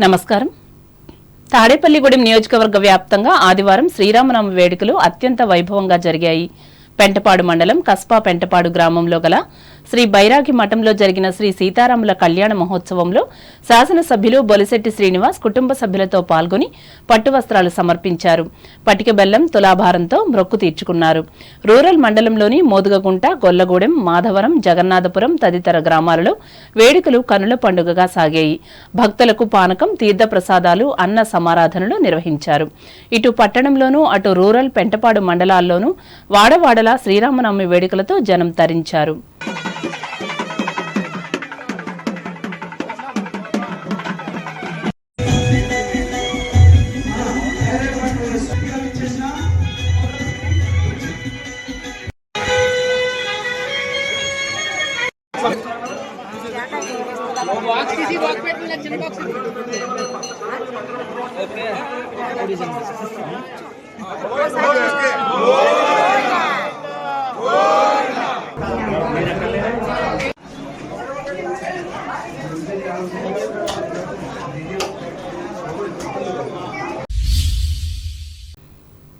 నమస్కారం. తాడేపల్లిగూడెం నియోజకవర్గ వ్యాప్తంగా ఆదివారం శ్రీరామనవమి వేడుకలు అత్యంత వైభవంగా జరిగాయి. పెంటపాడు మండలం కస్పా పెంటపాడు గ్రామంలో గల శ్రీ బైరాగి మఠంలో జరిగిన శ్రీ సీతారాముల కళ్యాణ మహోత్సవంలో శాసనసభ్యులు బొలిశెట్టి శ్రీనివాస్ కుటుంబ సభ్యులతో పాల్గొని పట్టు వస్త్రాలు సమర్పించారు. పటిక బెల్లం తులాభారంతో మొక్కు తీర్చుకున్నారు. రూరల్ మండలంలోని మోదుగగుంట, గొల్లగూడెం, మాధవరం, జగన్నాథపురం తదితర గ్రామాలలో వేడుకలు కనుల పండుగగా సాగాయి. భక్తులకు పానకం, తీర్థప్రసాదాలు, అన్న సమారాధనలు నిర్వహించారు. ఇటు పట్టణంలోనూ అటు రూరల్ పెంటపాడు మండలాల్లోనూ వాడవాడలా శ్రీరామనవమి వేడుకలతో జనం తరించారు.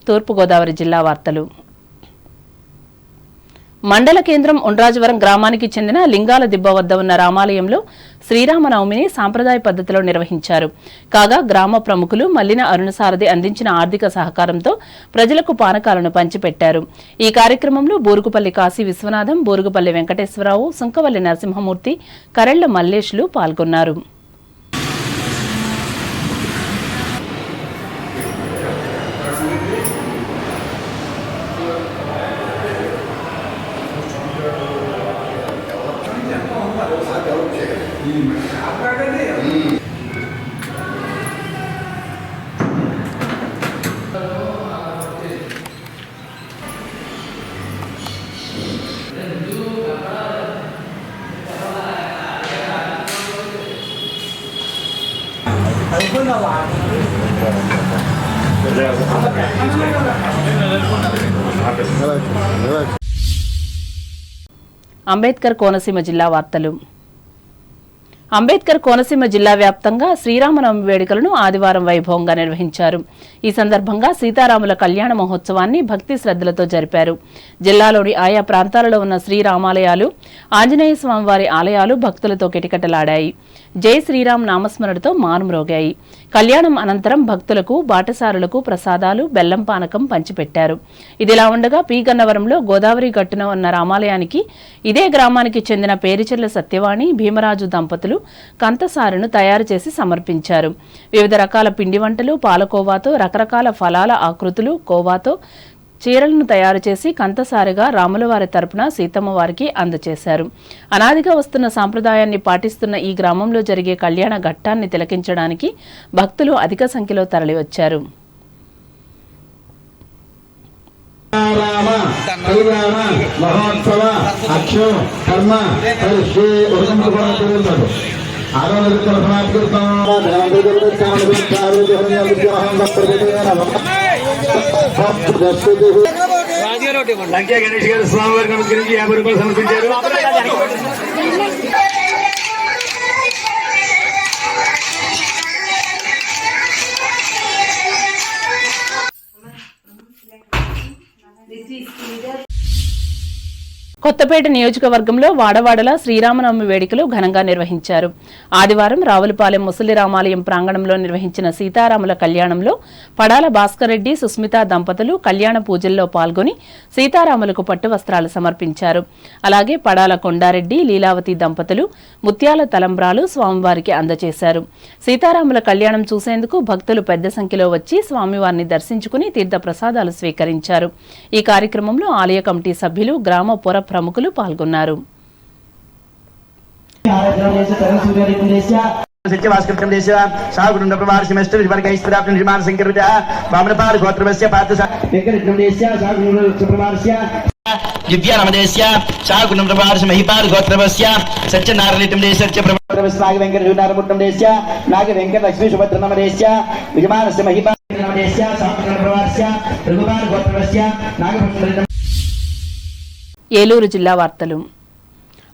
తూర్పుగోదావరి జిల్లా వార్తలు. మండల కేంద్రం ఉండ్రాజవరం గ్రామానికి చెందిన లింగాల దిబ్బ వద్ద ఉన్న రామాలయంలో శ్రీరామనవమిని సాంప్రదాయ పద్ధతిలో నిర్వహించారు. కాగా గ్రామ ప్రముఖులు మల్లిన అరుణసారథి అందించిన ఆర్థిక సహకారంతో ప్రజలకు పానకాలను పంచిపెట్టారు. ఈ కార్యక్రమంలో బూరుగుపల్లి కాశీ విశ్వనాథం, బూరుగుపల్లి వెంకటేశ్వరరావు, సుంకవల్లి నరసింహమూర్తి, కరెళ్ల మల్లేష్లు పాల్గొన్నారు. అంబేద్కర్ కోనసీమ జిల్లా వార్తలు. అంబేద్కర్ కోనసీమ జిల్లా వ్యాప్తంగా శ్రీరామనవమి వేడుకలను ఆదివారం వైభవంగా నిర్వహించారు. ఈ సందర్భంగా సీతారాముల కళ్యాణ మహోత్సవాన్ని భక్తి శ్రద్ధలతో జరిపారు. జిల్లాలోని ఆయా ప్రాంతాలలో ఉన్న శ్రీరామాలయాలు, ఆంజనేయ స్వామివారి ఆలయాలు భక్తులతో కిటకిటలాడాయి. జై శ్రీరామ్ నామస్మరణతో మారుమ్రోగాయి. కళ్యాణం అనంతరం భక్తులకు, బాటసారులకు ప్రసాదాలు, బెల్లం పానకం పంచిపెట్టారు. ఇదిలా ఉండగా పి గన్నవరంలో గోదావరి గట్టున ఉన్న రామాలయానికి ఇదే గ్రామానికి చెందిన పేరిచెర్ల సత్యవాణి, భీమరాజు దంపతులు కంతసారును తయారు చేసి సమర్పించారు. వివిధ రకాల పిండి వంటలు, పాలకోవాతో, రకరకాల ఫలాల ఆకృతులు, కోవాతో చీరలను తయారు చేసి కంతసారిగా రాములవారి తరపున సీతమ్మ వారికి అందజేశారు. అనాదిగా వస్తున్న సాంప్రదాయాన్ని పాటిస్తున్న ఈ గ్రామంలో జరిగే కళ్యాణ ఘట్టాన్ని తిలకించడానికి భక్తులు అధిక సంఖ్యలో తరలివచ్చారు. లంకే గణేష్ గారు స్వామివారికి నమస్కరించి 50 రూపాయలు సమర్పించారు. కొత్తపేట నియోజకవర్గంలో వాడవాడలా శ్రీరామనవమి వేడుకలు ఘనంగా నిర్వహించారు. ఆదివారం రావులపాలెం ముసలి రామాలయం ప్రాంగణంలో నిర్వహించిన సీతారాముల కళ్యాణంలో పడాల భాస్కర్ రెడ్డి, సుస్మిత దంపతులు కళ్యాణ పూజల్లో పాల్గొని సీతారాములకు పట్టు వస్త్రాలు సమర్పించారు. అలాగే పడాల కొండారెడ్డి, లీలావతి దంపతులు ముత్యాల తలంబ్రాలు స్వామివారికి అందజేశారు. సీతారాముల కళ్యాణం చూసేందుకు భక్తులు పెద్ద సంఖ్యలో వచ్చి స్వామివారిని దర్శించుకుని తీర్థ ప్రసాదాలు స్వీకరించారు. ఈ కార్యక్రమంలో ఆలయ కమిటీ సభ్యులు, గ్రామ పుర ప్రముఖులు పాల్గొన్నారు. ఏలూరు జిల్లా వార్తలు.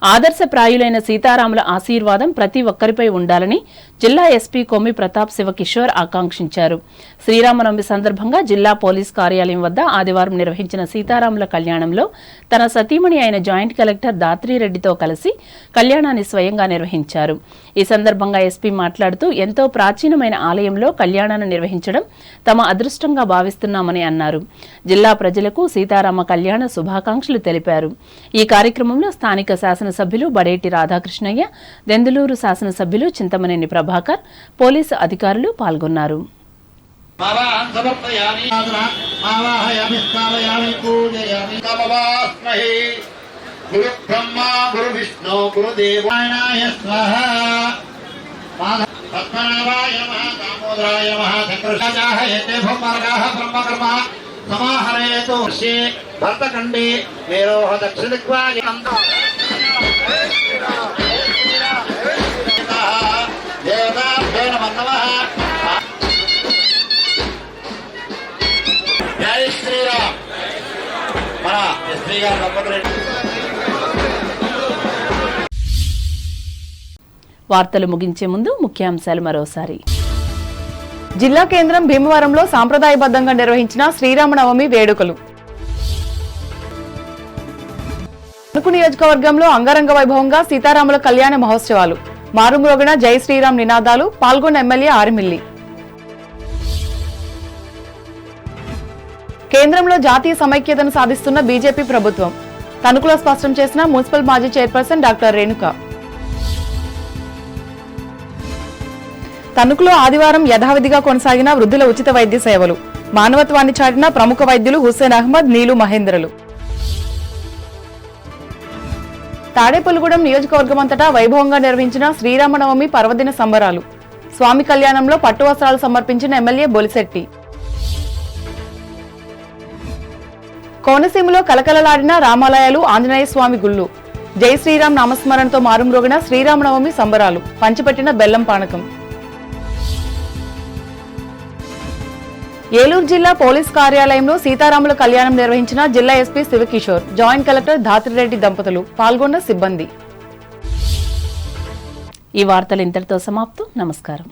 ఆదర్శప్రాయులైన సీతారాముల ఆశీర్వాదం ప్రతి ఒక్కరిపై ఉండాలని జిల్లా ఎస్పీ కొమ్మి ప్రతాప్ శివకిషోర్ ఆకాంక్షించారు. శ్రీరామనవమి సందర్భంగా జిల్లా పోలీస్ కార్యాలయం వద్ద ఆదివారం నిర్వహించిన సీతారాముల కళ్యాణంలో తన సతీమణి అయిన జాయింట్ కలెక్టర్ దాత్రిరెడ్డితో కలిసి కళ్యాణాన్ని స్వయంగా నిర్వహించారు. ఈ సందర్భంగా ఎస్పీ మాట్లాడుతూ ఎంతో ప్రాచీనమైన ఆలయంలో కళ్యాణాన్ని నిర్వహించడం తమ అదృష్టంగా భావిస్తున్నామని అన్నారు. జిల్లా ప్రజలకు సీతారామ కళ్యాణ శుభాకాంక్షలు తెలిపారు. ఈ కార్యక్రమంలో స్థానిక శాసనసభ్యులు బడేటి రాధాకృష్ణయ్య, దెందులూరు శాసనసభ్యులు చింతమనేని ప్రభాకర్, పోలీసు అధికారులు పాల్గొన్నారు. समाहरेतु भरतखंडे मेरोह दक्षिणिक्वा जय श्रीराम మన ఎస్పీ గారు దంపతులు. వార్తలు ముగించే ముందు ముఖ్యాంశాలు మరోసారి. జిల్లా కేంద్రం భీమవరంలో సాంప్రదాయబద్ధంగా నిర్వహించిన శ్రీరామనవమి వేడుకలు. తణుకు నియోజకవర్గంలో అంగరంగ వైభవంగా సీతారాముల కళ్యాణ మహోత్సవాలు. మారుమ్రోగిన జై శ్రీరామ్ నినాదాలు. పాల్గొన్న ఎమ్మెల్యే ఆరిమిల్లి. కేంద్రంలో జాతీయ సమైక్యతను సాధిస్తున్న బీజేపీ ప్రభుత్వం. తణుకులో స్పష్టం చేసిన మున్సిపల్ మాజీ చైర్పర్సన్ డాక్టర్ రేణుక. తణుకులో ఆదివారం యథావిధిగా కొనసాగిన వృద్ధుల ఉచిత వైద్య సేవలు. మానవత్వాన్ని చాటిన ప్రముఖ వైద్యులు హుస్సేన్ అహ్మద్, నీలు మహేంద్రలు. తాడేపల్లిగూడెం నియోజకవర్గమంతటా వైభవంగా నిర్వహించిన శ్రీరామనవమి పర్వదిన సంబరాలు. స్వామి కళ్యాణంలో పట్టు వస్త్రాలు సమర్పించిన ఎమ్మెల్యే బొలిశెట్టి. కోనసీమలో కలకలలాడిన రామాలయాలు, ఆంజనేయ స్వామి గుళ్ళు. జై శ్రీరామ్ నామస్మరణతో మారుమ్రోగిన శ్రీరామనవమి సంబరాలు. పంచిపెట్టిన బెల్లం పానకం. ఏలూరు జిల్లా పోలీస్ కార్యాలయంలో సీతారాముల కళ్యాణం నిర్వహించిన జిల్లా SP Shiva Kishore, joint collector Dhatri Reddy దంపతులు, పాల్గొన్న సిబ్బంది. ఈ వార్తలు ఇంతటితో సమాప్తం. నమస్కారం.